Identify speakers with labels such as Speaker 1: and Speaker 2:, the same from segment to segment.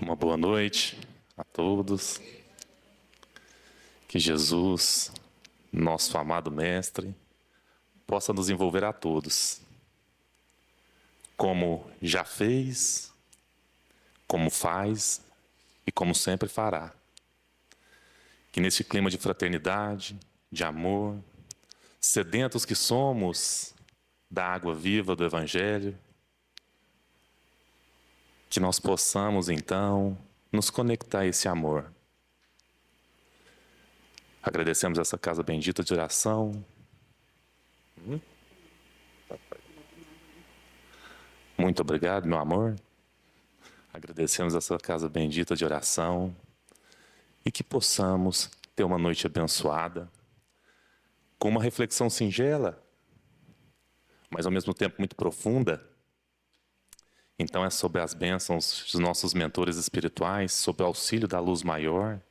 Speaker 1: Uma boa noite a todos. Que Jesus, nosso amado Mestre, possa nos envolver a todos, como já fez, como faz e como sempre fará. Que nesse clima de fraternidade, de amor, sedentos que somos da água viva do Evangelho, que nós possamos, então, nos conectar a esse amor. Agradecemos essa casa bendita de oração. Muito obrigado, meu amor. Agradecemos essa casa bendita de oração e que possamos ter uma noite abençoada, com uma reflexão singela, mas ao mesmo tempo muito profunda. Então é sobre as bênçãos dos nossos mentores espirituais, sob o auxílio da luz maior,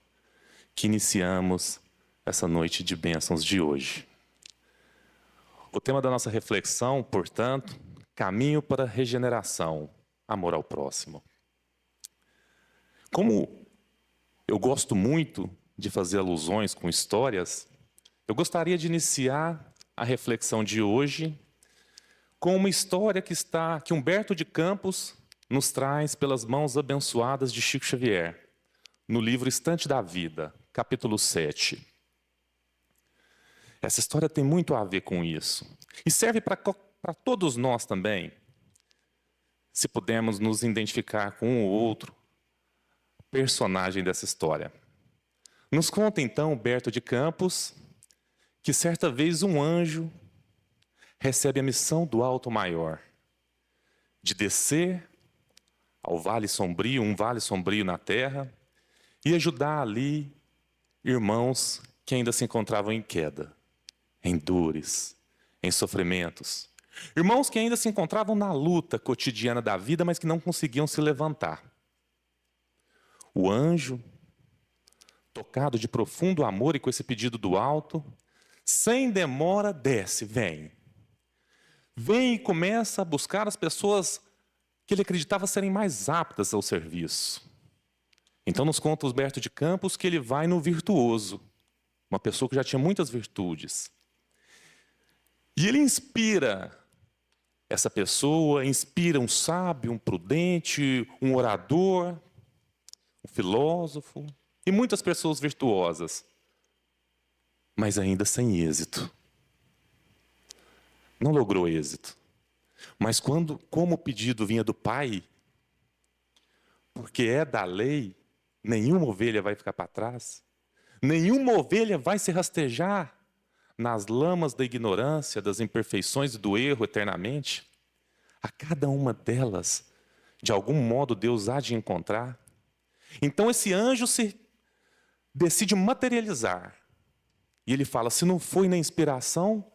Speaker 1: que iniciamos essa noite de bênçãos de hoje. O tema da nossa reflexão, portanto, caminho para a regeneração, amor ao próximo. Como eu gosto muito de fazer alusões com histórias, eu gostaria de iniciar a reflexão de hoje com uma história que Humberto de Campos nos traz pelas mãos abençoadas de Chico Xavier, no livro Estante da Vida, capítulo 7. Essa história tem muito a ver com isso. E serve para todos nós também, se pudermos nos identificar com um ou outro personagem dessa história. Nos conta então Humberto de Campos que certa vez um anjo recebe a missão do Alto Maior de descer ao Vale Sombrio, um vale sombrio na terra, e ajudar ali irmãos que ainda se encontravam em queda, em dores, em sofrimentos. Irmãos que ainda se encontravam na luta cotidiana da vida, mas que não conseguiam se levantar. O anjo, tocado de profundo amor e com esse pedido do alto, sem demora desce, vem. Vem e começa a buscar as pessoas que ele acreditava serem mais aptas ao serviço. Então nos conta Humberto de Campos que ele vai no virtuoso, uma pessoa que já tinha muitas virtudes. E ele inspira essa pessoa, inspira um sábio, um prudente, um orador, um filósofo e muitas pessoas virtuosas, mas ainda sem êxito. Não logrou êxito. Mas como o pedido vinha do Pai, porque é da lei, nenhuma ovelha vai ficar para trás, nenhuma ovelha vai se rastejar nas lamas da ignorância, das imperfeições e do erro eternamente. A cada uma delas, de algum modo, Deus há de encontrar. Então esse anjo se decide materializar. E ele fala, se não foi na inspiração,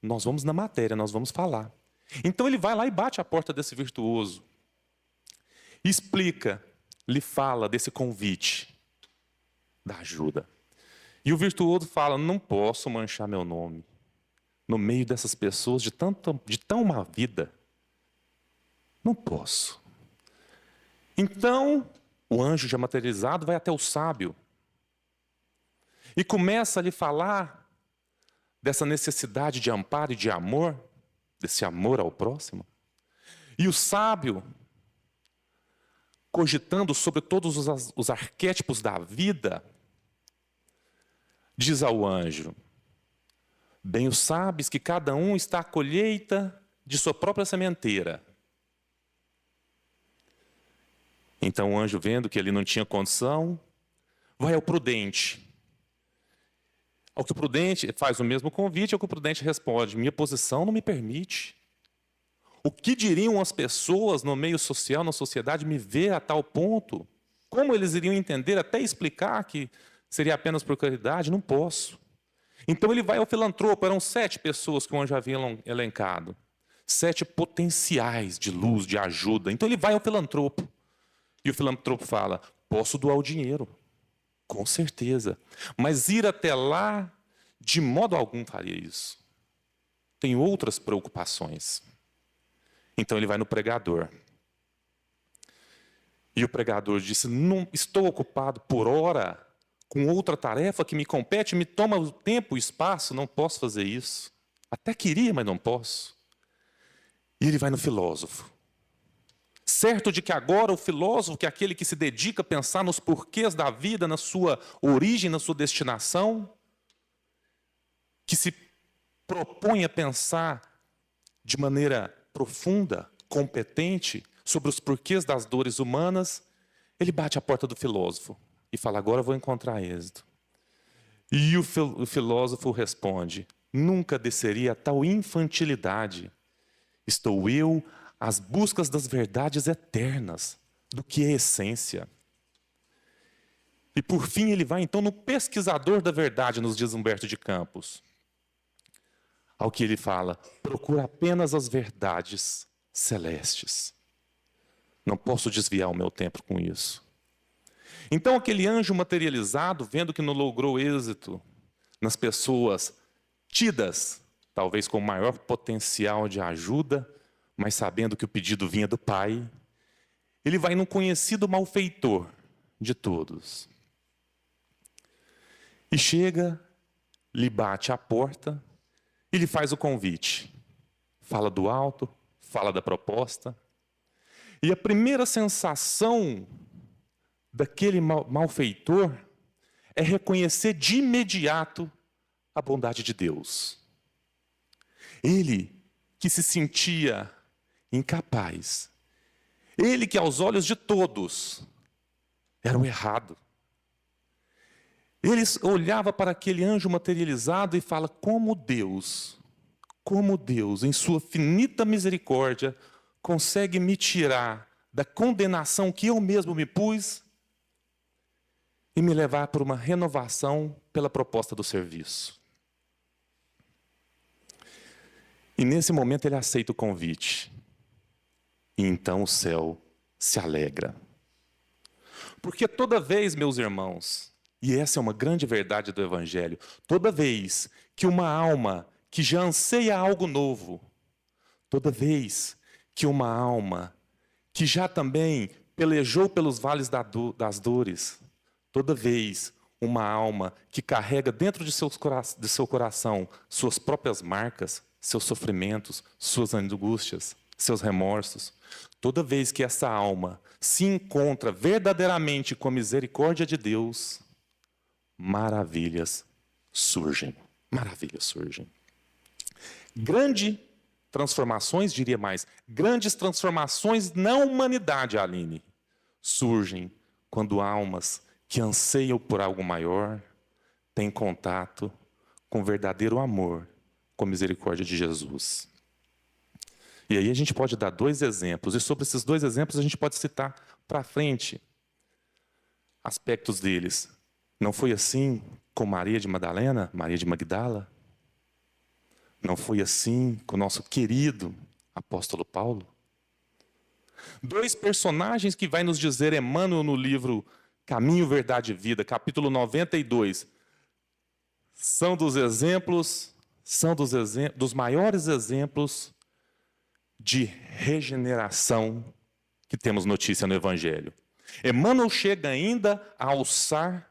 Speaker 1: nós vamos na matéria, nós vamos falar. Então ele vai lá e bate a porta desse virtuoso. Explica, lhe fala desse convite, da ajuda. E o virtuoso fala, não posso manchar meu nome no meio dessas pessoas de tão má vida. Não posso. Então, o anjo já materializado vai até o sábio e começa a lhe falar dessa necessidade de amparo e de amor, desse amor ao próximo. E o sábio, cogitando sobre todos os arquétipos da vida, diz ao anjo, bem o sabes que cada um está à colheita de sua própria sementeira. Então o anjo, vendo que ele não tinha condição, vai ao prudente. Ao que o prudente faz o mesmo convite, ao que o prudente responde, minha posição não me permite. O que diriam as pessoas no meio social, na sociedade, me ver a tal ponto? Como eles iriam entender, até explicar que seria apenas por caridade? Não posso. Então ele vai ao filantropo, eram 7 pessoas que o anjo havia elencado. 7 potenciais de luz, de ajuda. Então ele vai ao filantropo. E o filantropo fala, posso doar o dinheiro. Com certeza. Mas ir até lá, de modo algum faria isso. Tem outras preocupações. Então ele vai no pregador. E o pregador disse: não estou ocupado por hora com outra tarefa que me compete, me toma o tempo e o espaço, não posso fazer isso. Até queria, mas não posso. E ele vai no filósofo. Certo de que agora o filósofo, que é aquele que se dedica a pensar nos porquês da vida, na sua origem, na sua destinação, que se propõe a pensar de maneira profunda, competente, sobre os porquês das dores humanas, ele bate a porta do filósofo e fala: agora eu vou encontrar êxito. E o filósofo responde: nunca desceria a tal infantilidade. Estou eu às buscas das verdades eternas, do que é essência. E por fim ele vai então no pesquisador da verdade, nos diz Humberto de Campos. Ao que ele fala: procura apenas as verdades celestes. Não posso desviar o meu tempo com isso. Então aquele anjo materializado, vendo que não logrou êxito nas pessoas tidas, talvez com maior potencial de ajuda, mas sabendo que o pedido vinha do Pai, ele vai num conhecido malfeitor de todos. E chega, lhe bate à porta e lhe faz o convite. Fala do alto, fala da proposta. E a primeira sensação daquele malfeitor é reconhecer de imediato a bondade de Deus. Ele que se sentia incapaz, ele que aos olhos de todos era o errado. Ele olhava para aquele anjo materializado e fala: como Deus, em sua finita misericórdia, consegue me tirar da condenação que eu mesmo me pus e me levar para uma renovação pela proposta do serviço. E nesse momento ele aceita o convite. E então o céu se alegra. Porque toda vez, meus irmãos, e essa é uma grande verdade do Evangelho, toda vez que uma alma que já anseia algo novo, toda vez que uma alma que já também pelejou pelos vales das dores, toda vez uma alma que carrega dentro de seu coração suas próprias marcas, seus sofrimentos, suas angústias, seus remorsos, toda vez que essa alma se encontra verdadeiramente com a misericórdia de Deus, maravilhas surgem. Maravilhas surgem. Grandes transformações, diria mais, grandes transformações na humanidade, Aline, surgem quando almas que anseiam por algo maior têm contato com o verdadeiro amor, com a misericórdia de Jesus. E aí a gente pode dar 2 exemplos, e sobre esses 2 exemplos a gente pode citar para frente aspectos deles. Não foi assim com Maria de Madalena, Maria de Magdala? Não foi assim com o nosso querido apóstolo Paulo? 2 personagens que vai nos dizer Emmanuel no livro Caminho, Verdade e Vida, capítulo 92, são dos maiores exemplos de regeneração que temos notícia no Evangelho. Emmanuel chega ainda a alçar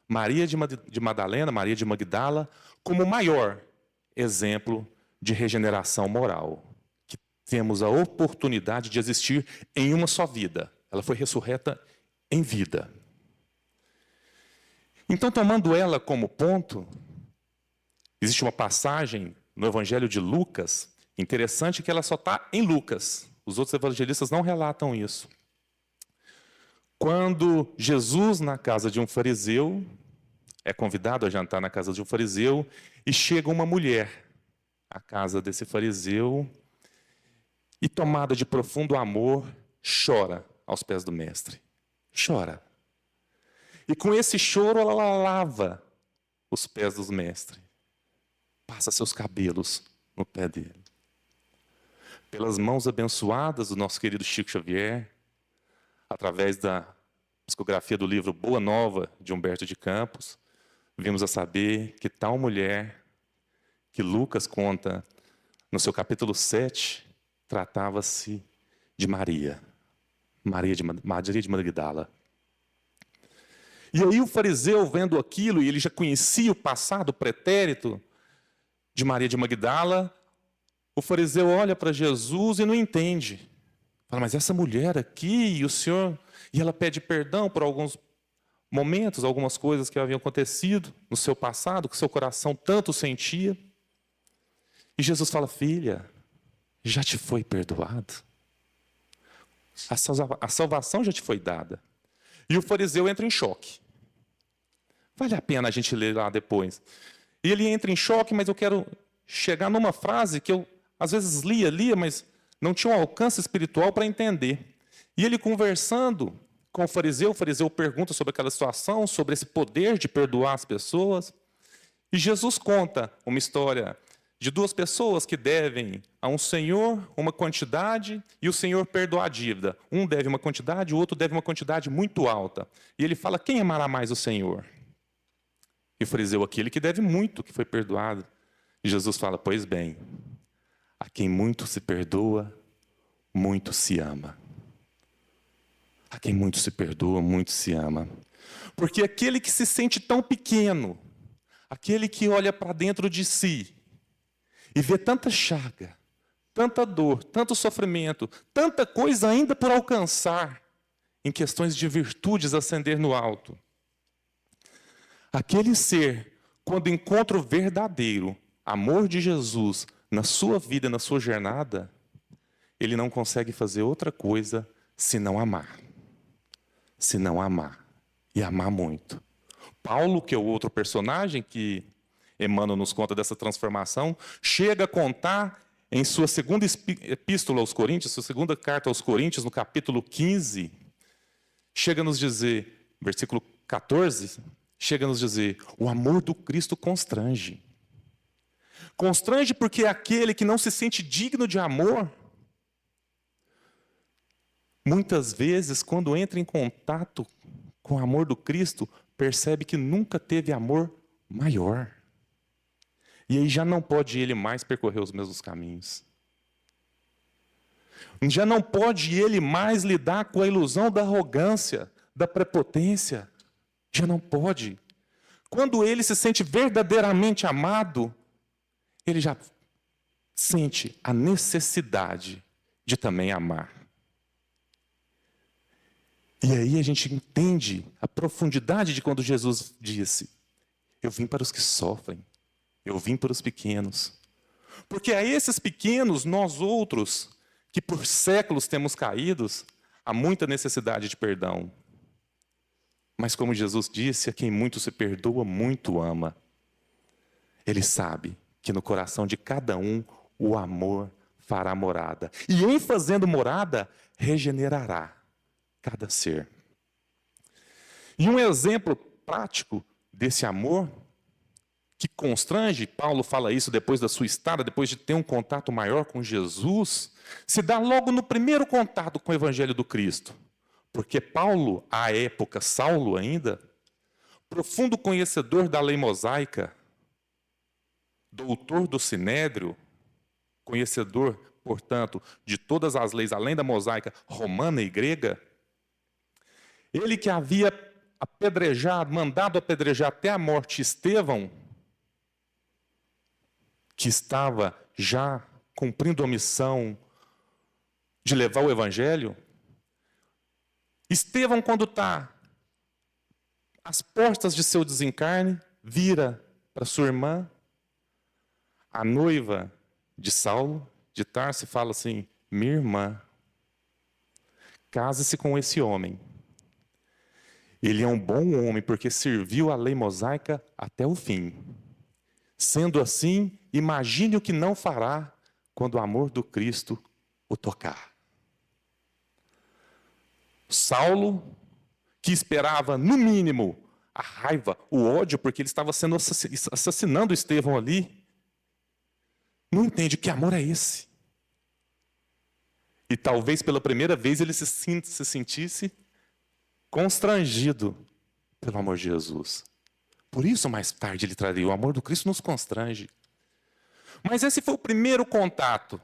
Speaker 1: Maria de Madalena, Maria de Magdala, como o maior exemplo de regeneração moral, que temos a oportunidade de existir em uma só vida. Ela foi ressurreta em vida. Então, tomando ela como ponto, existe uma passagem no Evangelho de Lucas, interessante que ela só está em Lucas. Os outros evangelistas não relatam isso. Quando Jesus, na casa de um fariseu, é convidado a jantar na casa de um fariseu, e chega uma mulher à casa desse fariseu, e tomada de profundo amor, chora aos pés do mestre. Chora. E com esse choro ela lava os pés do mestre. Passa seus cabelos no pé dele. Pelas mãos abençoadas do nosso querido Chico Xavier, através da psicografia do livro Boa Nova, de Humberto de Campos, vimos a saber que tal mulher, que Lucas conta no seu capítulo 7, tratava-se de Maria. Maria de Magdala. E aí o fariseu, vendo aquilo, e ele já conhecia o passado, o pretérito de Maria de Magdala, o fariseu olha para Jesus e não entende. Fala, mas essa mulher aqui, e o Senhor... E ela pede perdão por alguns momentos, algumas coisas que haviam acontecido no seu passado, que seu coração tanto sentia. E Jesus fala, filha, já te foi perdoado. A salvação já te foi dada. E o fariseu entra em choque. Vale a pena a gente ler lá depois. E ele entra em choque, mas eu quero chegar numa frase que eu, às vezes, lia, mas não tinha um alcance espiritual para entender. E ele conversando com o fariseu pergunta sobre aquela situação, sobre esse poder de perdoar as pessoas. E Jesus conta uma história de duas pessoas que devem a um senhor uma quantidade e o senhor perdoa a dívida. Um deve uma quantidade, o outro deve uma quantidade muito alta. E ele fala, quem amará mais o Senhor? E o fariseu, aquele que deve muito, que foi perdoado. E Jesus fala, pois bem, a quem muito se perdoa, muito se ama. A quem muito se perdoa, muito se ama. Porque aquele que se sente tão pequeno, aquele que olha para dentro de si e vê tanta chaga, tanta dor, tanto sofrimento, tanta coisa ainda por alcançar, em questões de virtudes ascender no alto. Aquele ser, quando encontra o verdadeiro amor de Jesus na sua vida, na sua jornada, ele não consegue fazer outra coisa senão amar. Senão amar. E amar muito. Paulo, que é o outro personagem que Emmanuel nos conta dessa transformação, chega a contar em sua segunda epístola aos Coríntios, sua segunda carta aos Coríntios, no capítulo 15, chega a nos dizer, versículo 14, chega a nos dizer, o amor do Cristo constrange. Constrange porque aquele que não se sente digno de amor, muitas vezes, quando entra em contato com o amor do Cristo, percebe que nunca teve amor maior. E aí já não pode ele mais percorrer os mesmos caminhos. Já não pode ele mais lidar com a ilusão da arrogância, da prepotência. Já não pode. Quando ele se sente verdadeiramente amado, ele já sente a necessidade de também amar. E aí a gente entende a profundidade de quando Jesus disse, eu vim para os que sofrem, eu vim para os pequenos. Porque a esses pequenos, nós outros, que por séculos temos caídos, há muita necessidade de perdão. Mas como Jesus disse, a quem muito se perdoa, muito ama. Ele sabe que no coração de cada um o amor fará morada. E em fazendo morada, regenerará cada ser. E um exemplo prático desse amor, que constrange, Paulo fala isso depois da sua estada, depois de ter um contato maior com Jesus, se dá logo no primeiro contato com o Evangelho do Cristo. Porque Paulo, à época, Saulo ainda, profundo conhecedor da lei mosaica, doutor do Sinédrio, conhecedor, portanto, de todas as leis, além da mosaica romana e grega, ele que havia apedrejado, mandado apedrejar até a morte Estevão, que estava já cumprindo a missão de levar o Evangelho. Estevão, quando está às portas de seu desencarne, vira para sua irmã, a noiva de Saulo, de Tarso, e fala assim, minha irmã, case-se com esse homem. Ele é um bom homem, porque serviu a lei mosaica até o fim. Sendo assim, imagine o que não fará quando o amor do Cristo o tocar. Saulo, que esperava, no mínimo, a raiva, o ódio, porque ele estava sendo assassinando Estevão ali, não entende que amor é esse. E talvez pela primeira vez ele se sentisse constrangido pelo amor de Jesus. Por isso, mais tarde, ele traria. O amor do Cristo nos constrange. Mas esse foi o primeiro contato.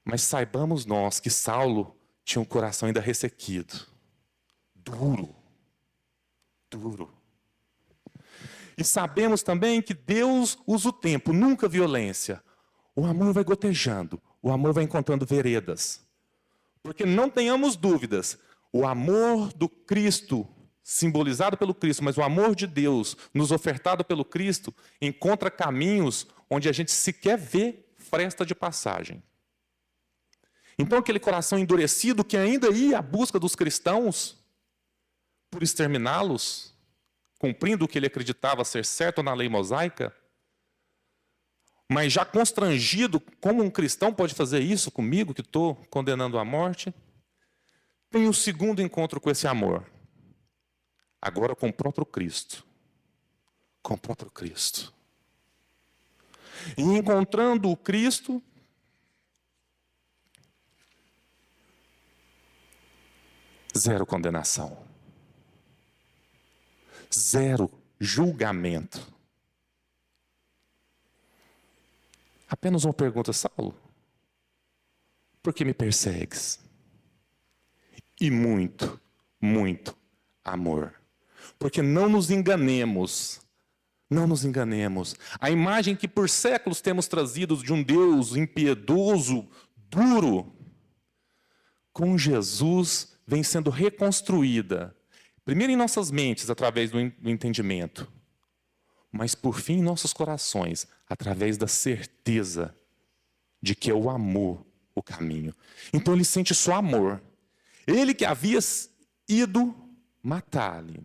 Speaker 1: Mas saibamos nós que Saulo tinha um coração ainda ressequido, duro. E sabemos também que Deus usa o tempo, nunca violência. O amor vai gotejando, o amor vai encontrando veredas. Porque não tenhamos dúvidas, o amor do Cristo, simbolizado pelo Cristo, mas o amor de Deus, nos ofertado pelo Cristo, encontra caminhos onde a gente sequer vê fresta de passagem. Então aquele coração endurecido que ainda ia à busca dos cristãos, por exterminá-los, cumprindo o que ele acreditava ser certo na lei mosaica, mas já constrangido, como um cristão pode fazer isso comigo, que estou condenando à morte, tem o segundo encontro com esse amor. Agora com o próprio Cristo. Com o próprio Cristo. E encontrando o Cristo, zero condenação. Zero julgamento. Apenas uma pergunta, Saulo. Por que me persegues? E muito, muito amor. Porque não nos enganemos. Não nos enganemos. A imagem que por séculos temos trazido de um Deus impiedoso, duro, com Jesus vem sendo reconstruída. Primeiro em nossas mentes, através do entendimento. Mas por fim em nossos corações, através da certeza de que é o amor o caminho. Então ele sente só amor. Ele que havia ido matar ali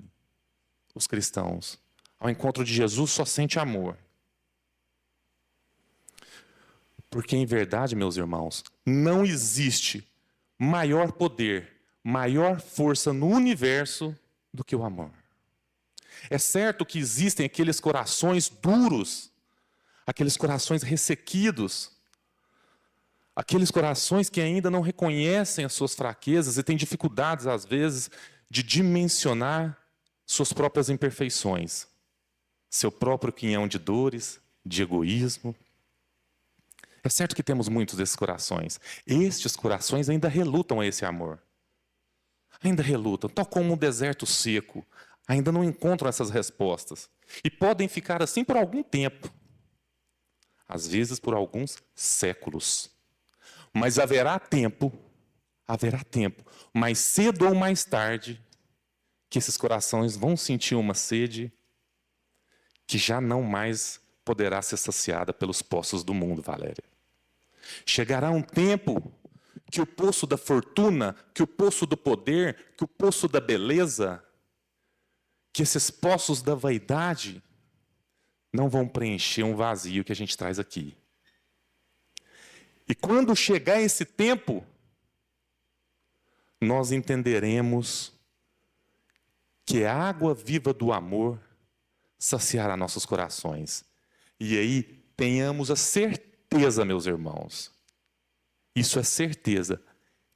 Speaker 1: os cristãos, ao encontro de Jesus só sente amor. Porque em verdade, meus irmãos, não existe maior poder, maior força no universo do que o amor. É certo que existem aqueles corações duros, aqueles corações ressequidos, aqueles corações que ainda não reconhecem as suas fraquezas e têm dificuldades, às vezes, de dimensionar suas próprias imperfeições, seu próprio quinhão de dores, de egoísmo. É certo que temos muitos desses corações. Estes corações ainda relutam a esse amor. Ainda relutam, tal como um deserto seco. Ainda não encontram essas respostas. E podem ficar assim por algum tempo. Às vezes por alguns séculos. Mas haverá tempo, mais cedo ou mais tarde, que esses corações vão sentir uma sede que já não mais poderá ser saciada pelos poços do mundo, Valéria. Chegará um tempo que o poço da fortuna, que o poço do poder, que o poço da beleza, que esses poços da vaidade não vão preencher um vazio que a gente traz aqui. E quando chegar esse tempo, nós entenderemos que a água viva do amor saciará nossos corações. E aí tenhamos a certeza, meus irmãos, isso é certeza,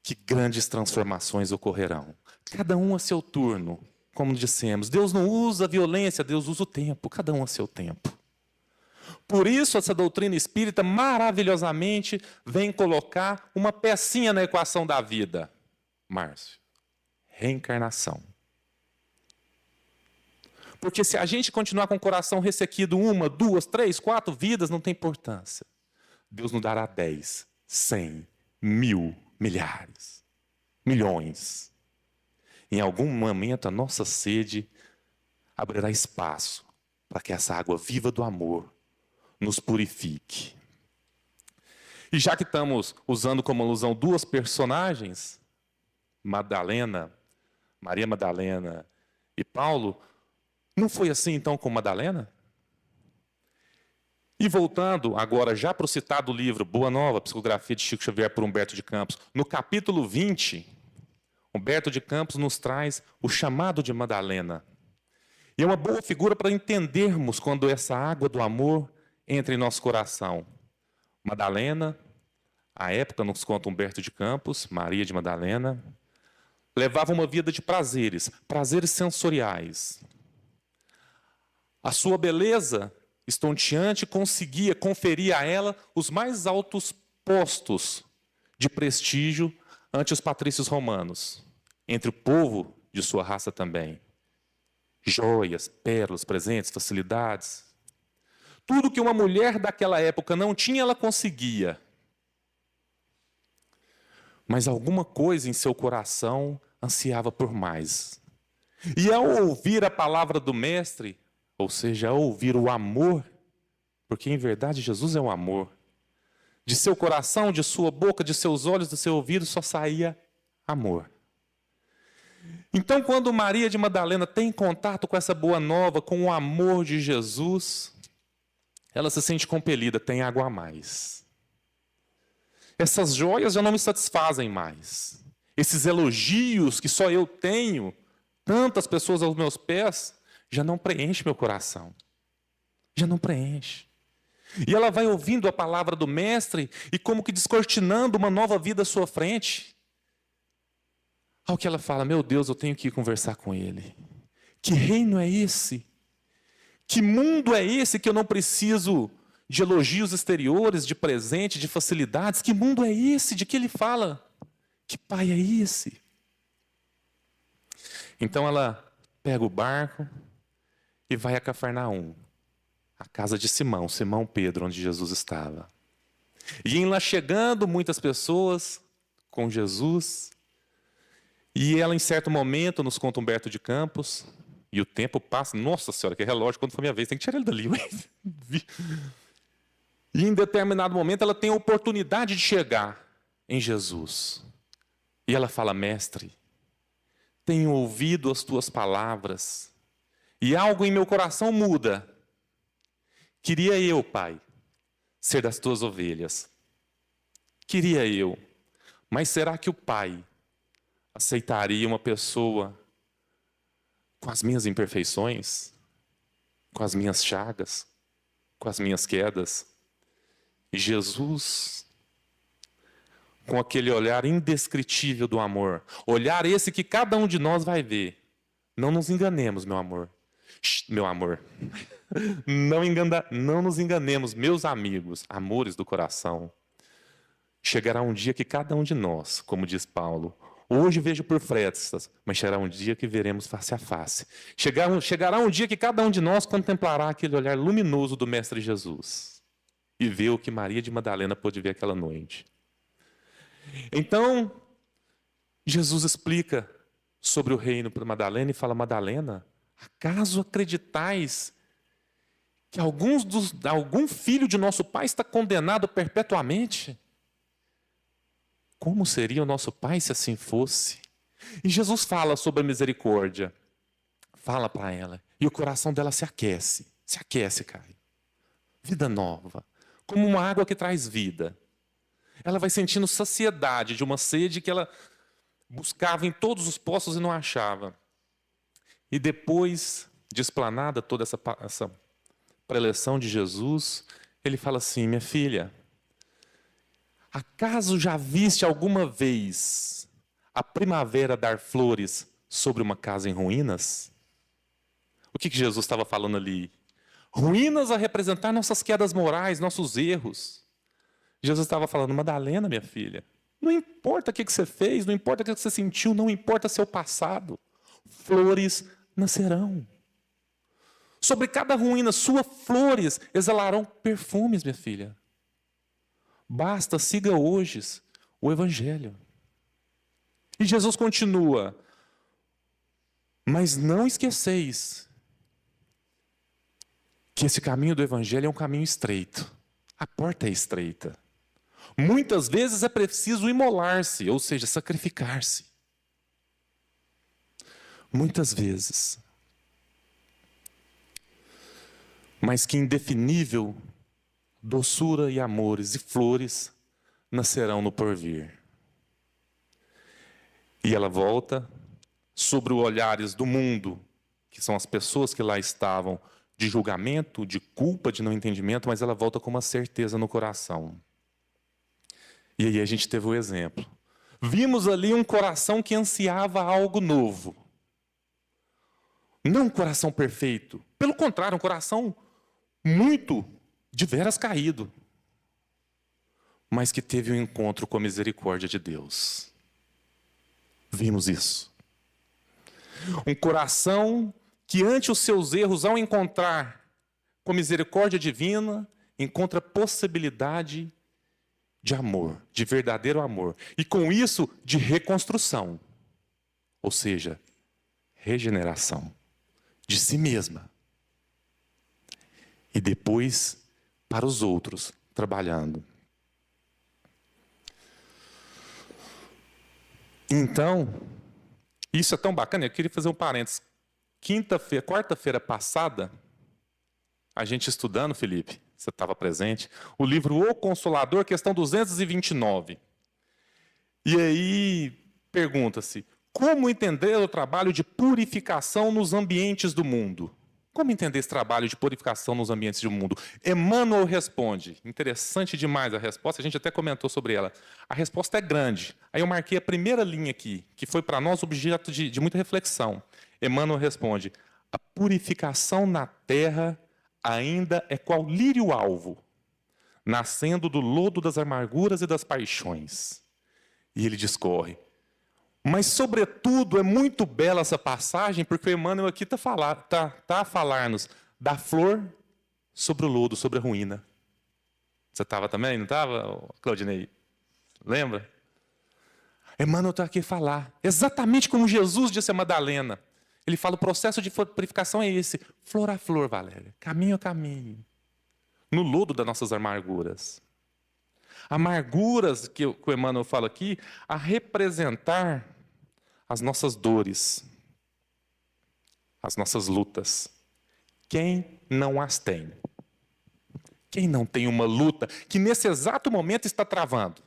Speaker 1: que grandes transformações ocorrerão. Cada um a seu turno, como dissemos. Deus não usa a violência, Deus usa o tempo, cada um a seu tempo. Por isso, essa doutrina espírita maravilhosamente vem colocar uma pecinha na equação da vida. Márcio, reencarnação. Porque se a gente continuar com o coração ressequido 1, 2, 3, 4 vidas, não tem importância. Deus nos dará 10, 100, 1000, milhares, milhões. Em algum momento, a nossa sede abrirá espaço para que essa água viva do amor nos purifique. E já que estamos usando como alusão duas personagens, Madalena, Maria Madalena e Paulo, não foi assim então com Madalena? E voltando agora já para o citado livro Boa Nova, Psicografia de Chico Xavier por Humberto de Campos, no capítulo 20, Humberto de Campos nos traz o chamado de Madalena. E é uma boa figura para entendermos quando essa água do amor entra em nosso coração. Madalena, à época nos conta Humberto de Campos, Maria de Madalena, levava uma vida de prazeres sensoriais. A sua beleza estonteante conseguia conferir a ela os mais altos postos de prestígio ante os patrícios romanos, entre o povo de sua raça também. Joias, pérolas, presentes, facilidades. Tudo que uma mulher daquela época não tinha, ela conseguia. Mas alguma coisa em seu coração ansiava por mais. E ao ouvir a palavra do Mestre, ou seja, ao ouvir o amor, porque em verdade Jesus é o amor, de seu coração, de sua boca, de seus olhos, do seu ouvido, só saía amor. Então, quando Maria de Madalena tem contato com essa boa nova, com o amor de Jesus, ela se sente compelida, tem água a mais. Essas joias já não me satisfazem mais. Esses elogios que só eu tenho, tantas pessoas aos meus pés, já não preenche meu coração. Já não preenche. E ela vai ouvindo a palavra do Mestre e como que descortinando uma nova vida à sua frente. Ao que ela fala, meu Deus, eu tenho que ir conversar com ele. Que reino é esse? Que mundo é esse que eu não preciso de elogios exteriores, de presente, de facilidades? Que mundo é esse de que ele fala? Que pai é esse? Então ela pega o barco e vai a Cafarnaum, a casa de Simão, Simão Pedro, onde Jesus estava. E em lá chegando muitas pessoas com Jesus, e ela em certo momento, nos conta Humberto de Campos, e o tempo passa, nossa senhora, que relógio, quando for minha vez, tem que tirar ele dali. E em determinado momento ela tem a oportunidade de chegar em Jesus. E ela fala, mestre, tenho ouvido as tuas palavras, e algo em meu coração muda. Queria eu, Pai, ser das tuas ovelhas. Queria eu. Mas será que o Pai aceitaria uma pessoa com as minhas imperfeições? Com as minhas chagas? Com as minhas quedas? E Jesus, com aquele olhar indescritível do amor, olhar esse que cada um de nós vai ver. Não nos enganemos, meu amor. Meu amor. Não nos enganemos, meus amigos, amores do coração. Chegará um dia que cada um de nós, como diz Paulo, hoje vejo por frestas, mas chegará um dia que veremos face a face. Chegará um dia que cada um de nós contemplará aquele olhar luminoso do Mestre Jesus e ver o que Maria de Madalena pôde ver aquela noite. Então, Jesus explica sobre o reino para Madalena e fala, Madalena, acaso acreditais que algum filho de nosso pai está condenado perpetuamente? Como seria o nosso pai se assim fosse? E Jesus fala sobre a misericórdia. Fala para ela. E o coração dela se aquece, Caio. Vida nova. Como uma água que traz vida. Ela vai sentindo saciedade de uma sede que ela buscava em todos os poços e não achava. E depois de explanada toda essa preleção de Jesus, ele fala assim, minha filha, acaso já viste alguma vez a primavera dar flores sobre uma casa em ruínas? O que Jesus estava falando ali? Ruínas a representar nossas quedas morais, nossos erros. Jesus estava falando, Madalena, minha filha, não importa o que você fez, não importa o que você sentiu, não importa seu passado. Flores nascerão. Sobre cada ruína, suas flores exalarão perfumes, minha filha. Basta, siga hoje o Evangelho. E Jesus continua, mas não esqueceis que esse caminho do Evangelho é um caminho estreito. A porta é estreita. Muitas vezes é preciso imolar-se, ou seja, sacrificar-se. Muitas vezes. Mas que indefinível doçura e amores e flores nascerão no porvir. E ela volta sobre os olhares do mundo, que são as pessoas que lá estavam, de julgamento, de culpa, de não entendimento, mas ela volta com uma certeza no coração. E aí a gente teve o exemplo. Vimos ali um coração que ansiava algo novo. Não um coração perfeito. Pelo contrário, um coração muito de veras caído. Mas que teve um encontro com a misericórdia de Deus. vimos isso. Um coração que ante os seus erros, ao encontrar com misericórdia divina, encontra possibilidade de amor, de verdadeiro amor. E com isso, de reconstrução. Ou seja, regeneração de si mesma. E depois, para os outros, trabalhando. Então, isso é tão bacana. Eu queria fazer um parênteses. Quarta-feira passada, a gente estudando, Felipe, você estava presente, o livro O Consolador, questão 229. E aí, pergunta-se, como entender o trabalho de purificação nos ambientes do mundo? Como entender esse trabalho de purificação nos ambientes do mundo? Emmanuel responde. Interessante demais a resposta, a gente até comentou sobre ela. A resposta é grande. Aí eu marquei a primeira linha aqui, que foi para nós objeto de muita reflexão. Emmanuel responde, a purificação na terra ainda é qual lírio-alvo, nascendo do lodo das amarguras e das paixões. E ele discorre. Mas, sobretudo, é muito bela essa passagem, porque o Emmanuel aqui está a falar-nos da flor sobre o lodo, sobre a ruína. Você estava também, não estava, Claudinei? Lembra? Emmanuel está aqui a falar, exatamente como Jesus disse a Madalena. Ele fala, o processo de purificação é esse, flor a flor, Valéria, caminho a caminho, no lodo das nossas amarguras. Amarguras, que o Emmanuel fala aqui, a representar as nossas dores, as nossas lutas. Quem não as tem? Quem não tem uma luta que nesse exato momento está travando?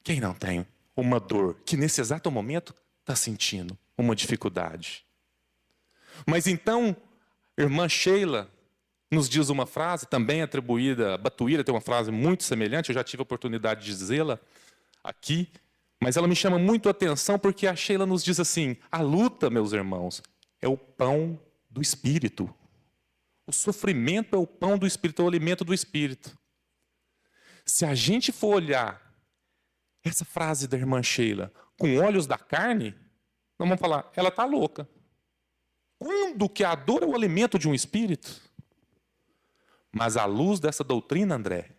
Speaker 1: Quem não tem uma dor que nesse exato momento está sentindo uma dificuldade? Mas então, irmã Sheila nos diz uma frase, também atribuída a Batuíra, tem uma frase muito semelhante, eu já tive a oportunidade de dizê-la aqui, mas ela me chama muito a atenção porque a Sheila nos diz assim, a luta, meus irmãos, é o pão do Espírito. O sofrimento é o pão do Espírito, é o alimento do Espírito. Se a gente for olhar essa frase da irmã Sheila com olhos da carne, nós vamos falar, ela está louca. Quando que a dor é o alimento de um espírito? Mas à luz dessa doutrina, André,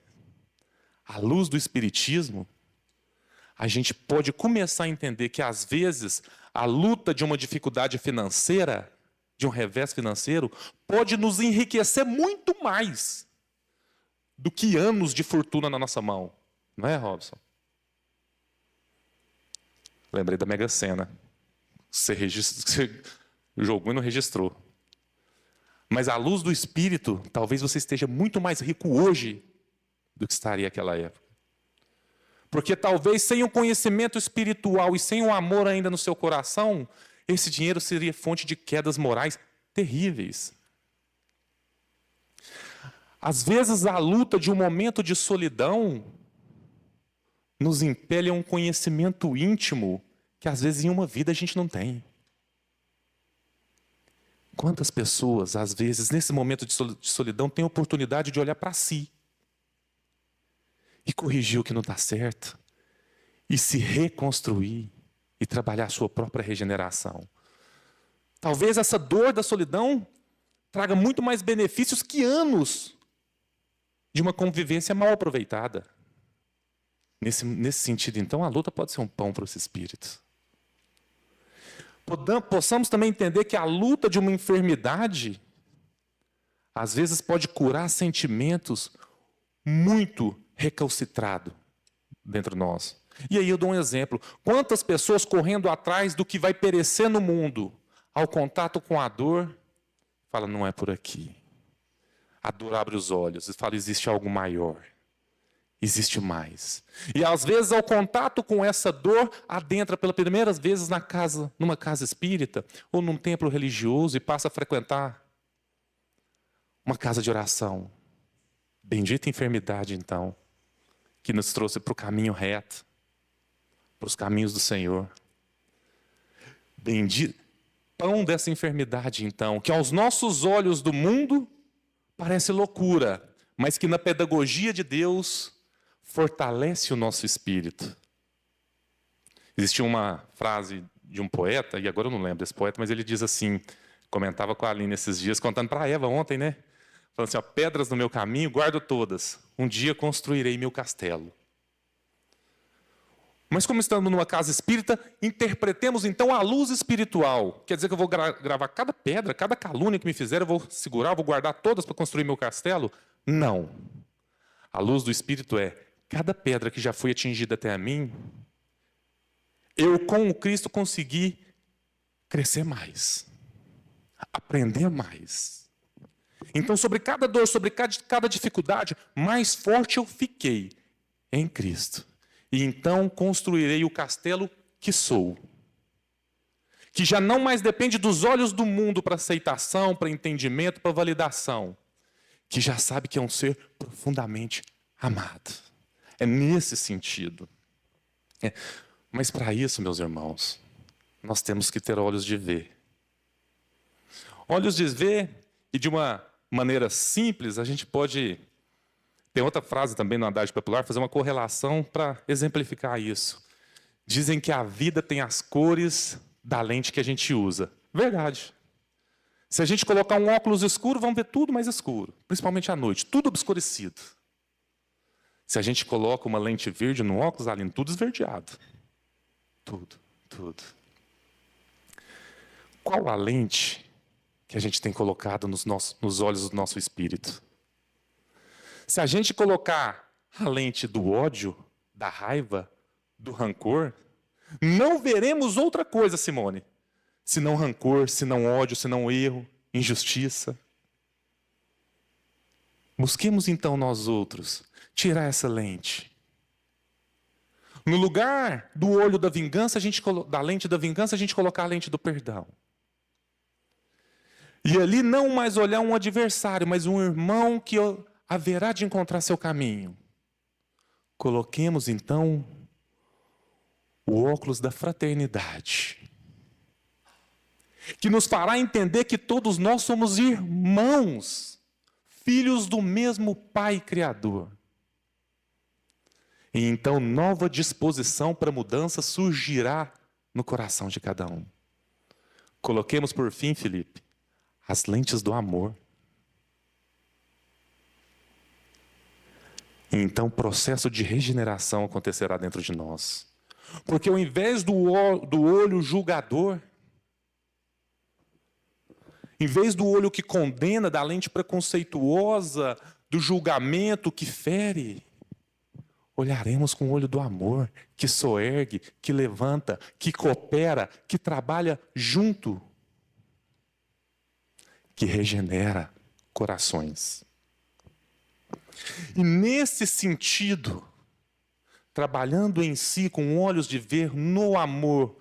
Speaker 1: à luz do Espiritismo, a gente pode começar a entender que, às vezes, a luta de uma dificuldade financeira, de um revés financeiro, pode nos enriquecer muito mais do que anos de fortuna na nossa mão. Não é, Robson? Lembrei da Mega Sena. Você jogou e não registrou. Mas à luz do Espírito, talvez você esteja muito mais rico hoje do que estaria naquela época. Porque talvez sem o conhecimento espiritual e sem o amor ainda no seu coração, esse dinheiro seria fonte de quedas morais terríveis. Às vezes a luta de um momento de solidão nos impele a um conhecimento íntimo que às vezes em uma vida a gente não tem. Quantas pessoas, às vezes, nesse momento de solidão, têm a oportunidade de olhar para si e corrigir o que não está certo, e se reconstruir e trabalhar a sua própria regeneração. Talvez essa dor da solidão traga muito mais benefícios que anos de uma convivência mal aproveitada. Nesse sentido, então, a luta pode ser um pão para os espíritos. Possamos também entender que a luta de uma enfermidade, às vezes, pode curar sentimentos muito recalcitrados dentro de nós. E aí eu dou um exemplo. Quantas pessoas correndo atrás do que vai perecer no mundo, ao contato com a dor, fala, não é por aqui. A dor abre os olhos e fala, existe algo maior. Existe mais. E às vezes, ao contato com essa dor, adentra pela primeira vez numa casa espírita, ou num templo religioso, e passa a frequentar uma casa de oração. Bendita enfermidade, então, que nos trouxe para o caminho reto, para os caminhos do Senhor. Bendito pão dessa enfermidade, então, que aos nossos olhos do mundo parece loucura, mas que na pedagogia de Deus fortalece o nosso espírito. Existia uma frase de um poeta, e agora eu não lembro desse poeta, mas ele diz assim, comentava com a Aline esses dias, contando para a Eva ontem, né? Falando assim, ó, pedras no meu caminho, guardo todas. Um dia construirei meu castelo. Mas como estamos numa casa espírita, interpretemos então a luz espiritual. Quer dizer que eu vou gravar cada pedra, cada calúnia que me fizeram, eu vou segurar, eu vou guardar todas para construir meu castelo? Não. A luz do Espírito é, cada pedra que já foi atingida até a mim, eu com o Cristo consegui crescer mais, aprender mais. Então, sobre cada dor, sobre cada dificuldade, mais forte eu fiquei em Cristo. E então construirei o castelo que sou. Que já não mais depende dos olhos do mundo para aceitação, para entendimento, para validação. Que já sabe que é um ser profundamente amado. É nesse sentido. Mas para isso, meus irmãos, nós temos que ter olhos de ver. Olhos de ver, e de uma maneira simples, a gente pode... Tem outra frase também no Adágio Popular, fazer uma correlação para exemplificar isso. Dizem que a vida tem as cores da lente que a gente usa. Verdade. Se a gente colocar um óculos escuro, vamos ver tudo mais escuro. Principalmente à noite, tudo obscurecido. Se a gente coloca uma lente verde no óculos, Aline, tudo esverdeado. Tudo. Qual a lente que a gente tem colocado nos olhos do nosso espírito? Se a gente colocar a lente do ódio, da raiva, do rancor, não veremos outra coisa, Simone, senão rancor, senão ódio, senão erro, injustiça. Busquemos então nós outros tirar essa lente. No lugar do olho da vingança, da lente da vingança, a gente colocar a lente do perdão. E ali não mais olhar um adversário, mas um irmão que haverá de encontrar seu caminho. Coloquemos, então, o óculos da fraternidade, que nos fará entender que todos nós somos irmãos, filhos do mesmo Pai Criador. E então, nova disposição para mudança surgirá no coração de cada um. Coloquemos, por fim, Felipe, as lentes do amor. E então o processo de regeneração acontecerá dentro de nós. Porque ao invés do olho julgador, em vez do olho que condena, da lente preconceituosa, do julgamento que fere, olharemos com o olho do amor, que soergue, que levanta, que coopera, que trabalha junto, que regenera corações. E nesse sentido, trabalhando em si com olhos de ver no amor,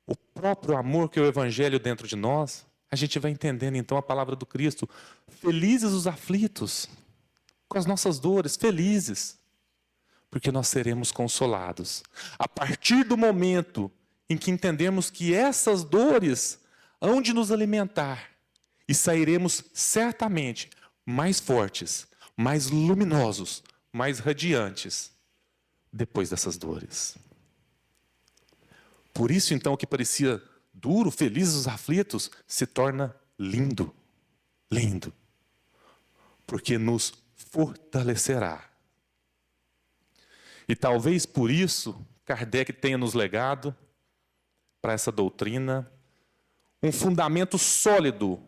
Speaker 1: o próprio amor que é o Evangelho dentro de nós, a gente vai entendendo então a palavra do Cristo. Felizes os aflitos, com as nossas dores, felizes, porque nós seremos consolados. A partir do momento em que entendemos que essas dores hão de nos alimentar, e sairemos certamente mais fortes, mais luminosos, mais radiantes, depois dessas dores. Por isso, então, o que parecia duro, felizes os aflitos, se torna lindo. Lindo. Porque nos fortalecerá. E talvez por isso, Kardec tenha nos legado, para essa doutrina, um fundamento sólido,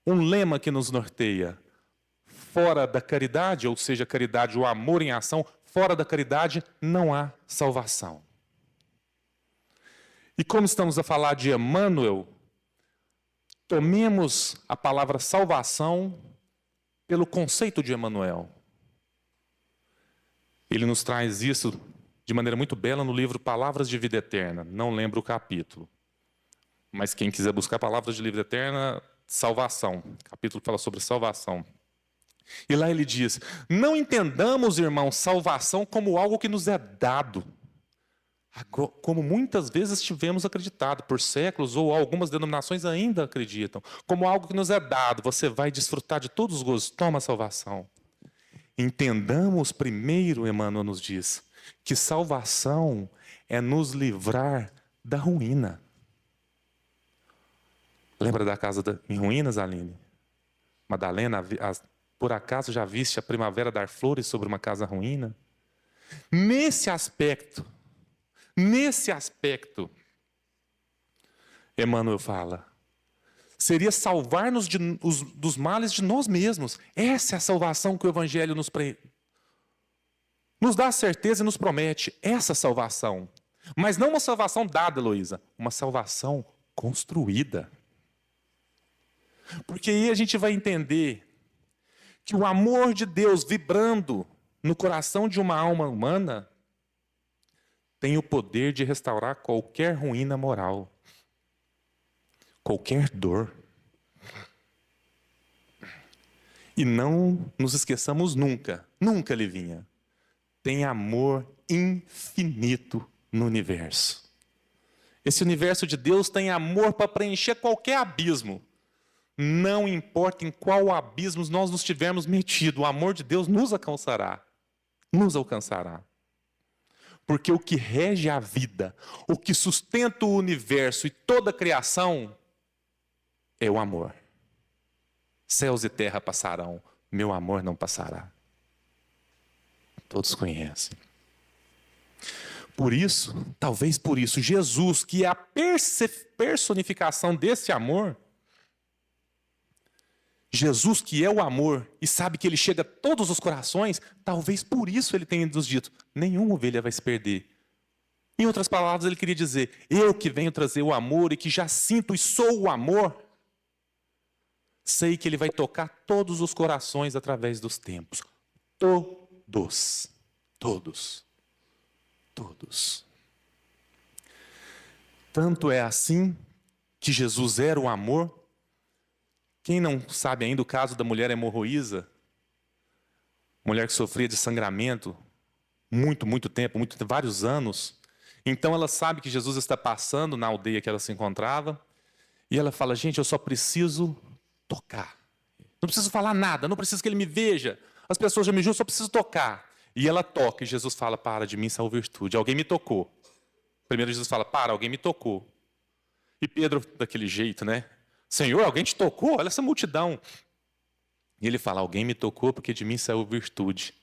Speaker 1: um lema que nos norteia. Fora da caridade, ou seja, caridade, o amor em ação, fora da caridade não há salvação. E como estamos a falar de Emmanuel, tomemos a palavra salvação pelo conceito de Emmanuel. Ele nos traz isso de maneira muito bela no livro Palavras de Vida Eterna. Não lembro o capítulo. Mas quem quiser buscar Palavras de Vida Eterna, salvação. Capítulo que fala sobre salvação. E lá ele diz, não entendamos, irmãos, salvação como algo que nos é dado. Como muitas vezes tivemos acreditado por séculos, ou algumas denominações ainda acreditam, como algo que nos é dado, você vai desfrutar de todos os gozos, toma a salvação. Entendamos primeiro, Emmanuel nos diz, que salvação é nos livrar da ruína. Lembra da casa em ruínas, Aline? Madalena, por acaso já viste a primavera dar flores sobre uma casa ruína? Nesse aspecto, Emmanuel fala, seria salvar-nos dos males de nós mesmos. Essa é a salvação que o Evangelho nos dá a certeza e nos promete. Essa salvação. Mas não uma salvação dada, Heloísa, uma salvação construída. Porque aí a gente vai entender que o amor de Deus vibrando no coração de uma alma humana tem o poder de restaurar qualquer ruína moral, qualquer dor. E não nos esqueçamos nunca, Livinha, tem amor infinito no universo. Esse universo de Deus tem amor para preencher qualquer abismo. Não importa em qual abismo nós nos tivermos metido, o amor de Deus nos alcançará. Nos alcançará. Porque o que rege a vida, o que sustenta o universo e toda a criação, é o amor. Céus e terra passarão, meu amor não passará. Todos conhecem. Por isso, talvez por isso, Jesus, que é a personificação desse amor, Jesus, que é o amor e sabe que ele chega a todos os corações, talvez por isso ele tenha nos dito, nenhuma ovelha vai se perder. Em outras palavras, ele queria dizer, eu que venho trazer o amor e que já sinto e sou o amor, sei que ele vai tocar todos os corações através dos tempos. Todos. Tanto é assim que Jesus era o amor. Quem não sabe ainda o caso da mulher hemorroísa, mulher que sofria de sangramento muito tempo, vários anos. Então ela sabe que Jesus está passando na aldeia que ela se encontrava, e ela fala, gente, eu só preciso tocar. Não preciso falar nada, não preciso que ele me veja. As pessoas já me julgam, só preciso tocar. E ela toca, e Jesus fala, para de mim, saiu virtude. Alguém me tocou. Primeiro Jesus fala, para, alguém me tocou. E Pedro, daquele jeito, né? Senhor, alguém te tocou? Olha essa multidão. E ele fala, alguém me tocou porque de mim saiu virtude.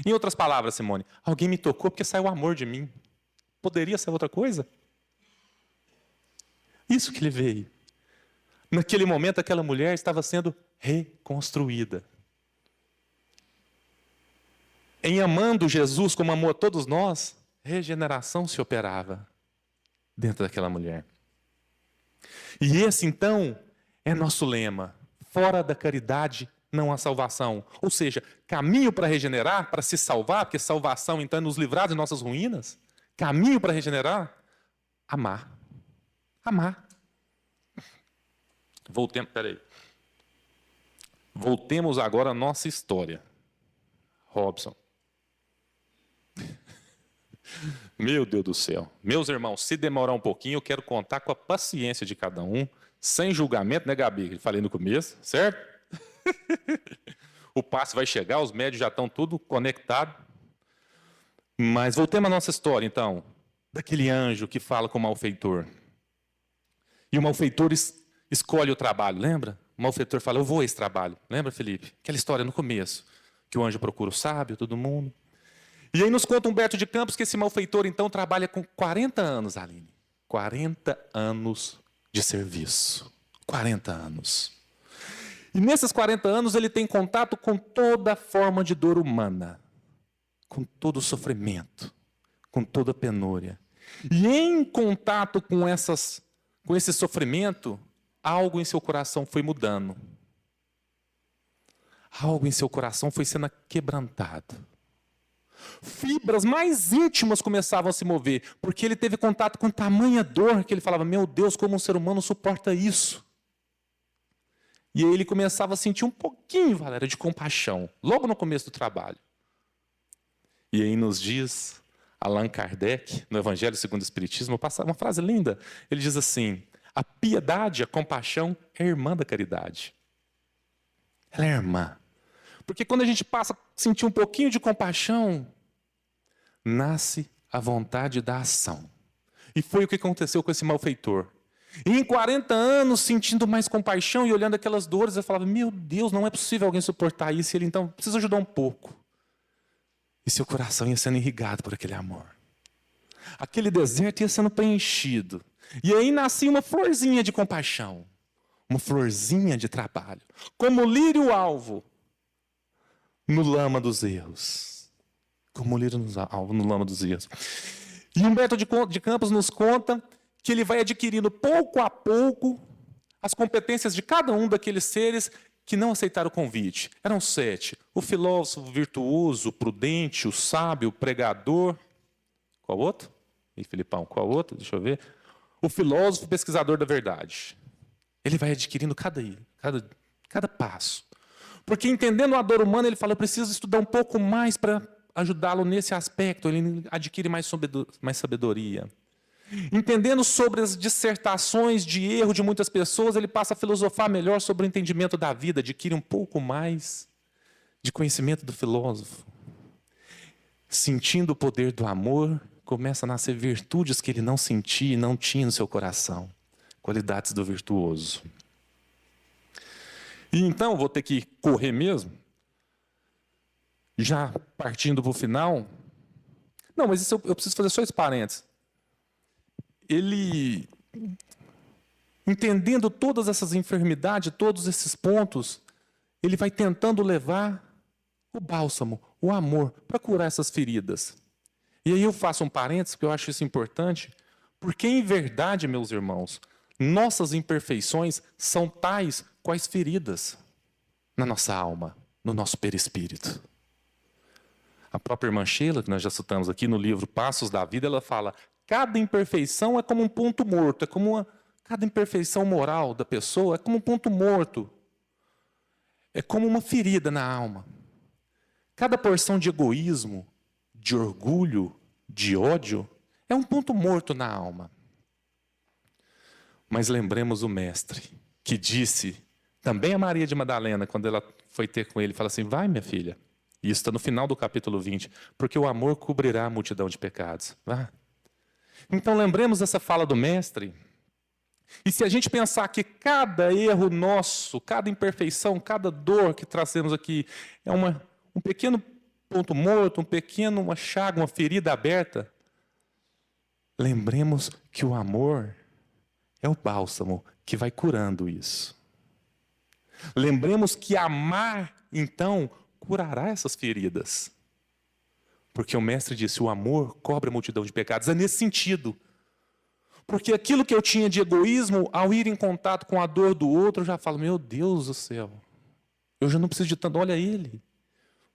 Speaker 1: Em outras palavras, Simone, alguém me tocou porque saiu amor de mim. Poderia ser outra coisa? Isso que ele veio. Naquele momento, aquela mulher estava sendo reconstruída. Em amando Jesus como amou a todos nós, regeneração se operava dentro daquela mulher. E esse, então, é nosso lema. Fora da caridade não há salvação. Ou seja, caminho para regenerar, para se salvar, porque salvação, então, é nos livrar de nossas ruínas. Caminho para regenerar, amar. Amar. Voltemos agora à nossa história. Robson. Meu Deus do céu. Meus irmãos, se demorar um pouquinho, eu quero contar com a paciência de cada um, sem julgamento, né, Gabi? Eu falei no começo, certo? O passe vai chegar, os médios já estão tudo conectados. Mas voltemos à nossa história, então. Daquele anjo que fala com o malfeitor. E o malfeitor escolhe o trabalho, lembra? O malfeitor fala, eu vou a esse trabalho. Lembra, Felipe? Aquela história no começo. Que o anjo procura o sábio, todo mundo. E aí nos conta Humberto de Campos que esse malfeitor, então, trabalha com 40 anos, Aline. 40 anos de serviço. 40 anos. E nesses 40 anos ele tem contato com toda forma de dor humana. Com todo o sofrimento. Com toda a penúria. E em contato com esse sofrimento, algo em seu coração foi mudando. Algo em seu coração foi sendo quebrantado. Fibras mais íntimas começavam a se mover, porque ele teve contato com tamanha dor, que ele falava, meu Deus, como um ser humano suporta isso? E aí ele começava a sentir um pouquinho, Valéria, de compaixão, logo no começo do trabalho. E aí nos diz Allan Kardec, no Evangelho segundo o Espiritismo, uma frase linda, ele diz assim, a piedade, a compaixão é irmã da caridade. Ela é irmã. Porque quando a gente passa a sentir um pouquinho de compaixão, nasce a vontade da ação. E foi o que aconteceu com esse malfeitor. E em 40 anos, sentindo mais compaixão e olhando aquelas dores, eu falava, meu Deus, não é possível alguém suportar isso. E ele, então, precisa ajudar um pouco. E seu coração ia sendo irrigado por aquele amor. Aquele deserto ia sendo preenchido. E aí nascia uma florzinha de compaixão. Uma florzinha de trabalho. Como o lírio-alvo no lama dos erros. Como o lírio-alvo no lama dos erros. E Humberto de Campos nos conta que ele vai adquirindo pouco a pouco as competências de cada um daqueles seres que não aceitaram o convite. Eram 7. O filósofo virtuoso, o prudente, o sábio, o pregador. Qual outro? E Filipão, qual outro? Deixa eu ver. O filósofo pesquisador da verdade. Ele vai adquirindo cada passo. Porque entendendo a dor humana, ele fala, eu preciso estudar um pouco mais para ajudá-lo nesse aspecto. Ele adquire mais sabedoria. Entendendo sobre as dissertações de erro de muitas pessoas, ele passa a filosofar melhor sobre o entendimento da vida, adquire um pouco mais de conhecimento do filósofo. Sentindo o poder do amor, começa a nascer virtudes que ele não sentia e não tinha no seu coração. Qualidades do virtuoso. E então, vou ter que correr mesmo. Já partindo para o final. Não, mas isso eu preciso fazer só esse parênteses. Ele, entendendo todas essas enfermidades, todos esses pontos, ele vai tentando levar o bálsamo, o amor, para curar essas feridas. E aí eu faço um parênteses, porque eu acho isso importante, porque em verdade, meus irmãos, nossas imperfeições são tais quais feridas na nossa alma, no nosso perispírito. A própria irmã Sheila, que nós já citamos aqui no livro Passos da Vida, ela fala, cada imperfeição é como um ponto morto, é como cada imperfeição moral da pessoa é como um ponto morto. É como uma ferida na alma. Cada porção de egoísmo, de orgulho, de ódio, é um ponto morto na alma. Mas lembremos o Mestre, que disse, também a Maria de Madalena, quando ela foi ter com ele, fala assim, vai minha filha, e isso está no final do capítulo 20, porque o amor cobrirá a multidão de pecados. Vá. Então lembremos essa fala do Mestre, e se a gente pensar que cada erro nosso, cada imperfeição, cada dor que trazemos aqui é um pequeno ponto morto, uma chaga, uma ferida aberta, lembremos que o amor é o bálsamo que vai curando isso. Lembremos que amar, então, curará essas feridas. Porque o Mestre disse, o amor cobre a multidão de pecados. É nesse sentido. Porque aquilo que eu tinha de egoísmo, ao ir em contato com a dor do outro, eu já falo, meu Deus do céu, eu já não preciso de tanto, olha ele.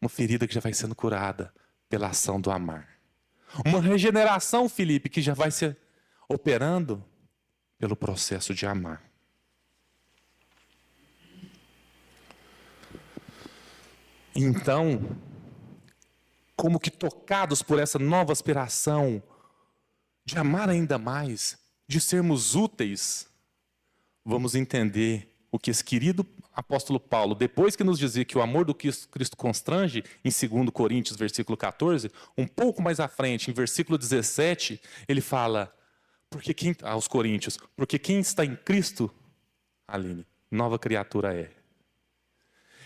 Speaker 1: Uma ferida que já vai sendo curada pela ação do amar. Uma regeneração, Felipe, que já vai se operando pelo processo de amar. Então, como que tocados por essa nova aspiração de amar ainda mais, de sermos úteis, vamos entender o que esse querido apóstolo Paulo, depois que nos dizia que o amor do Cristo constrange, em 2 Coríntios, versículo 14, um pouco mais à frente, em versículo 17, ele fala, aos Coríntios, porque quem está em Cristo, Aline, nova criatura é.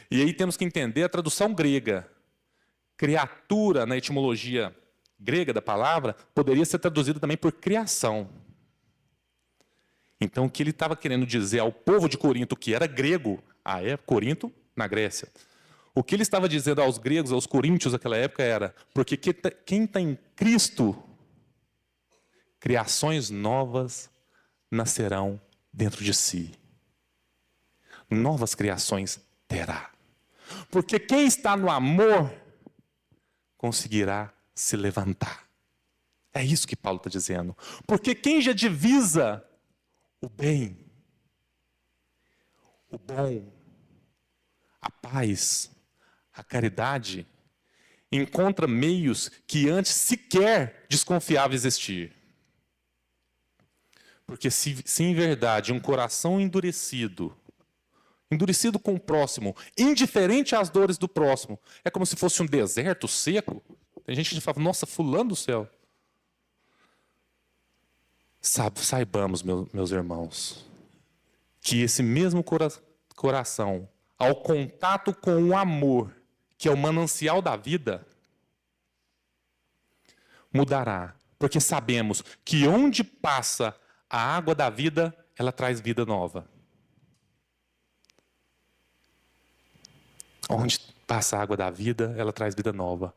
Speaker 1: E aí temos que entender a tradução grega. Criatura, na etimologia grega da palavra, poderia ser traduzido também por criação. Então, o que ele estava querendo dizer ao povo de Corinto, que era grego, Corinto, na Grécia. O que ele estava dizendo aos gregos, aos coríntios daquela época era, porque quem está em Cristo, criações novas nascerão dentro de si. Novas criações terá. Porque quem está no amor conseguirá se levantar. É isso que Paulo está dizendo. Porque quem já divisa o bem, o bom, a paz, a caridade, encontra meios que antes sequer desconfiava existir. Porque se em verdade um coração endurecido com o próximo, indiferente às dores do próximo, é como se fosse um deserto seco. Tem gente que fala, nossa, fulano do céu. Saibamos, meus irmãos, que esse mesmo coração, ao contato com o amor, que é o manancial da vida, mudará. Porque sabemos que onde passa a água da vida, ela traz vida nova. Onde passa a água da vida, ela traz vida nova.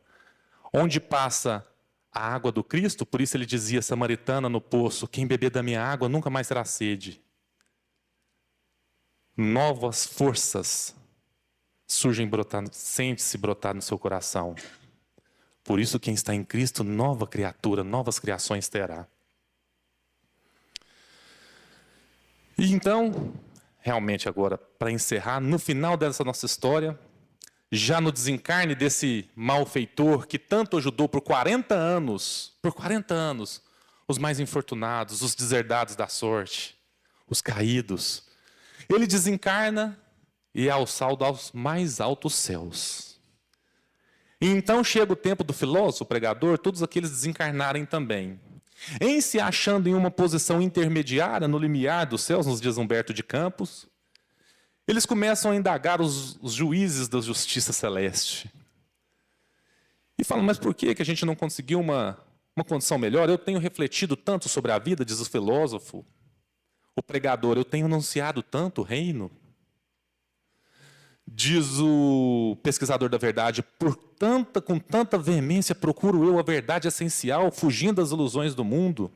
Speaker 1: Onde passa a água do Cristo, por isso ele dizia, samaritana no poço, quem beber da minha água nunca mais terá sede. Novas forças surgem brotando, sente-se brotar no seu coração. Por isso quem está em Cristo, nova criatura, novas criações terá. E então, realmente agora, para encerrar, no final dessa nossa história, já no desencarne desse malfeitor que tanto ajudou por 40 anos, os mais infortunados, os deserdados da sorte, os caídos, ele desencarna e é alçado aos mais altos céus. E então chega o tempo do filósofo, o pregador, todos aqueles desencarnarem também. Em se achando em uma posição intermediária no limiar dos céus, nos dias Humberto de Campos, eles começam a indagar os juízes da justiça celeste. E falam, mas por que a gente não conseguiu uma condição melhor? Eu tenho refletido tanto sobre a vida, diz o filósofo. O pregador, eu tenho anunciado tanto o reino. Diz o pesquisador da verdade, com tanta veemência procuro eu a verdade essencial, fugindo das ilusões do mundo.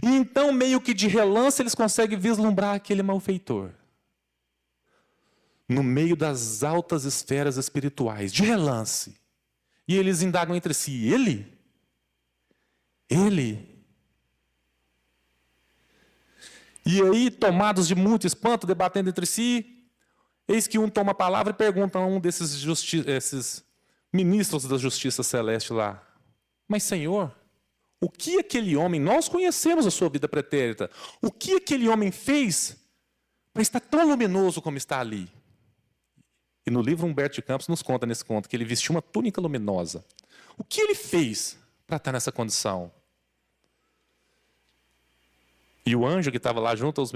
Speaker 1: E então, meio que de relance, eles conseguem vislumbrar aquele malfeitor. No meio das altas esferas espirituais, de relance. E eles indagam entre si, ele? E aí, tomados de muito espanto, debatendo entre si, eis que um toma a palavra e pergunta a um esses ministros da justiça celeste lá, mas Senhor, o que aquele homem, nós conhecemos a sua vida pretérita, o que aquele homem fez para estar tão luminoso como está ali? E no livro Humberto de Campos nos conta nesse conto que ele vestiu uma túnica luminosa. O que ele fez para estar nessa condição? E o anjo que estava lá junto aos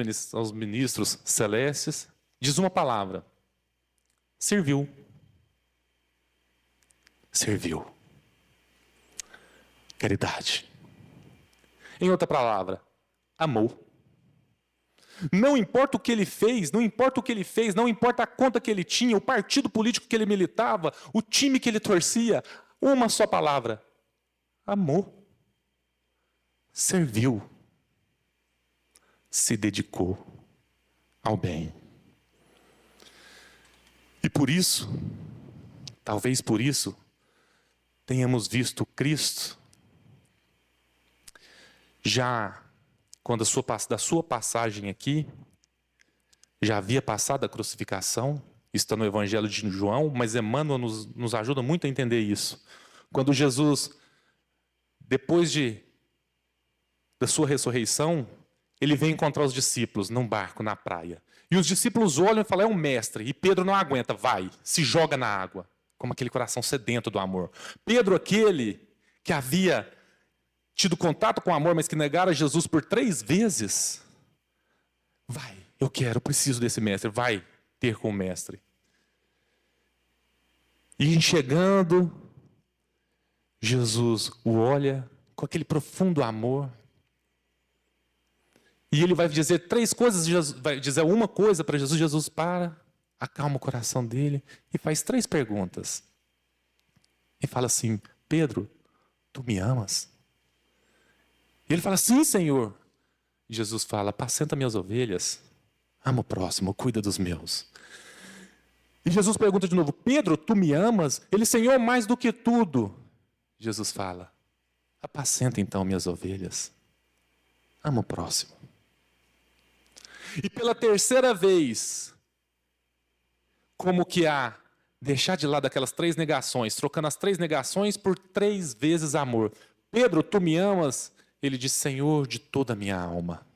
Speaker 1: ministros celestes diz uma palavra: serviu. Serviu. Caridade. Em outra palavra, amou. Não importa o que ele fez, não importa a conta que ele tinha, o partido político que ele militava, o time que ele torcia, uma só palavra: amou. Serviu. Se dedicou ao bem. E por isso, talvez por isso, tenhamos visto Cristo já quando da sua passagem aqui, já havia passado a crucificação, está no Evangelho de João, mas Emmanuel nos ajuda muito a entender isso. Quando Jesus, depois da sua ressurreição, ele vem encontrar os discípulos num barco, na praia. E os discípulos olham e falam, é um mestre. E Pedro não aguenta, vai, se joga na água, como aquele coração sedento do amor. Pedro, aquele que havia tido contato com o amor, mas que negara Jesus por 3 vezes, vai, eu preciso desse mestre, vai ter com o mestre. E enxergando, Jesus o olha com aquele profundo amor. E ele vai dizer 3 coisas, vai dizer uma coisa para Jesus. Jesus para, acalma o coração dele e faz 3 perguntas. E fala assim, Pedro, tu me amas? E ele fala, sim, Senhor. E Jesus fala, apacenta minhas ovelhas, ama o próximo, cuida dos meus. E Jesus pergunta de novo, Pedro, tu me amas? Ele, Senhor, mais do que tudo. Jesus fala, apacenta então minhas ovelhas, ama o próximo. E pela 3ª vez, como que deixar de lado aquelas 3 negações, trocando as 3 negações por 3 vezes amor. Pedro, tu me amas? Ele disse, Senhor, de toda a minha alma.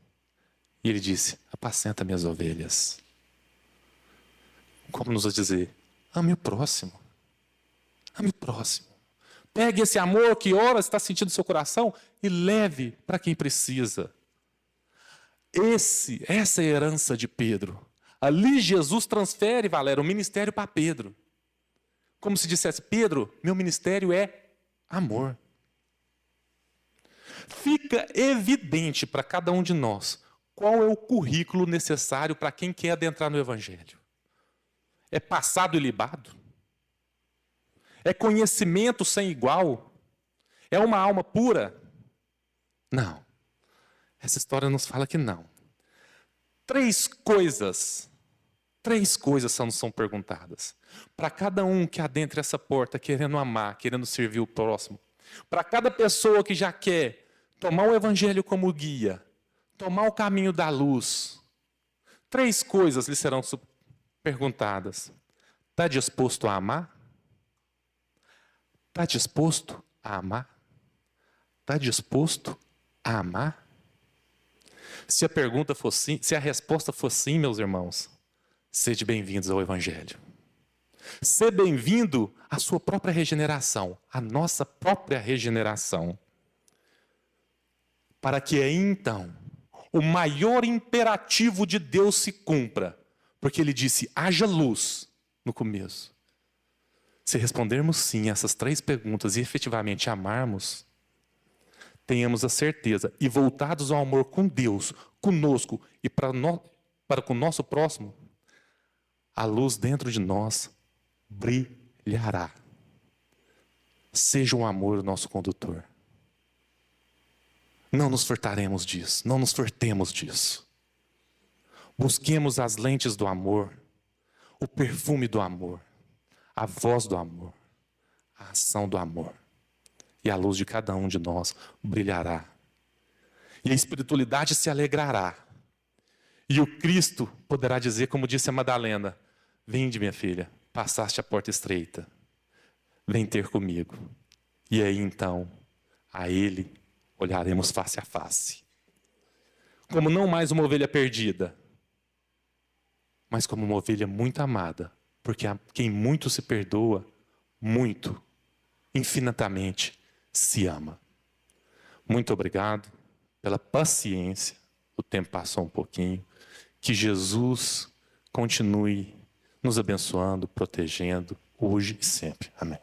Speaker 1: E ele disse, apacenta minhas ovelhas. Como nos dizer, ame o próximo. Ame o próximo. Pegue esse amor que ora está sentindo no seu coração e leve para quem precisa. Essa é a herança de Pedro. Ali Jesus transfere, Valéria, o ministério para Pedro. Como se dissesse: Pedro, meu ministério é amor. Fica evidente para cada um de nós qual é o currículo necessário para quem quer adentrar no Evangelho. É passado ilibado? É conhecimento sem igual? É uma alma pura? Não. Essa história nos fala que não. Três coisas são perguntadas. Para cada um que adentra essa porta querendo amar, querendo servir o próximo. Para cada pessoa que já quer tomar o Evangelho como guia, tomar o caminho da luz. Três coisas lhe serão perguntadas. Está disposto a amar? Está disposto a amar? Está disposto a amar? Se a resposta for sim, meus irmãos, sede bem-vindos ao Evangelho. Ser bem-vindo à sua própria regeneração, à nossa própria regeneração. Para que aí então o maior imperativo de Deus se cumpra. Porque ele disse: haja luz no começo. Se respondermos sim a essas três perguntas e efetivamente amarmos, tenhamos a certeza, e voltados ao amor com Deus, conosco e para com o nosso próximo, a luz dentro de nós brilhará. Seja o amor o nosso condutor. Não nos furtaremos disso, não nos furtemos disso. Busquemos as lentes do amor, o perfume do amor, a voz do amor, a ação do amor. E a luz de cada um de nós brilhará. E a espiritualidade se alegrará. E o Cristo poderá dizer, como disse a Madalena: vinde, minha filha, passaste a porta estreita. Vem ter comigo. E aí então, a Ele olharemos face a face. Como não mais uma ovelha perdida, mas como uma ovelha muito amada. Porque a quem muito se perdoa, muito, infinitamente, se ama. Muito obrigado pela paciência. O tempo passou um pouquinho. Que Jesus continue nos abençoando, protegendo, hoje e sempre. Amém.